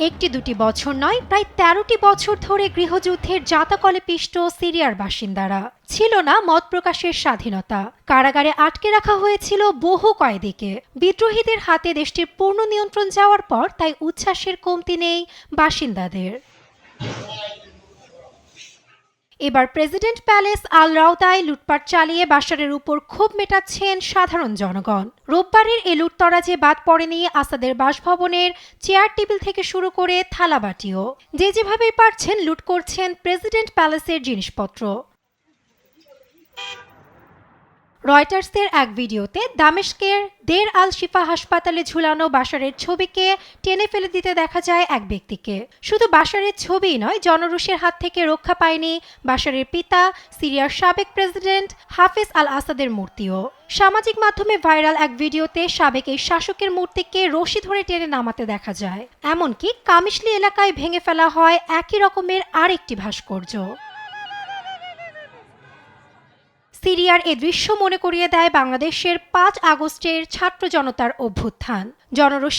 একটি দুটি বছর নয়, প্রায় ১৩টি বছর ধরে গৃহযুদ্ধের জাতাকলে পিষ্ট সিরিয়ার বাসিন্দারা। ছিল না মত প্রকাশের স্বাধীনতা, কারাগারে আটকে রাখা হয়েছিল বহু কয়েদিকে। বিদ্রোহীদের হাতে দেশটির পূর্ণ নিয়ন্ত্রণ যাওয়ার পর তাই উচ্ছ্বাসের কমতি নেই বাসিন্দাদের। এবার প্রেসিডেন্ট প্যালেস আল রাউদায় লুটপাট চালিয়ে বাশারের উপর ক্ষোভ মেটাচ্ছেন সাধারণ জনগণ। রোববারের এ লুটতরাজে বাদ পড়েনি আসাদের বাসভবনের চেয়ার টেবিল থেকে শুরু করে থালাবাটিও। যে যেভাবেই পারছেন লুট করছেন প্রেসিডেন্ট প্যালেসের জিনিসপত্র। রয়টার্সের এক ভিডিওতে দামেস্কের দের আল শিফা হাসপাতালে ঝুলানো বাশারের ছবিকে টেনে ফেলে দিতে দেখা যায় এক ব্যক্তিকে। শুধু বাশারের ছবিই নয়, জনরোষের হাত থেকে রক্ষা পায়নি বাশারের পিতা সিরিয়ার সাবেক প্রেসিডেন্ট হাফেজ আল আসাদের মূর্তিও। সামাজিক মাধ্যমে ভাইরাল এক ভিডিওতে সাবেক এই শাসকের মূর্তিকে রশি ধরে টেনে নামাতে দেখা যায়। এমনকি কামিশলি এলাকায় ভেঙে ফেলা হয় একই রকমের আরেকটি ভাস্কর্য। সিরিয়ার এ দৃশ্য মনে করিয়ে দেয় বাংলাদেশের ৫ আগস্টের ছাত্র জনতার অভ্যুত্থান। জনরোষে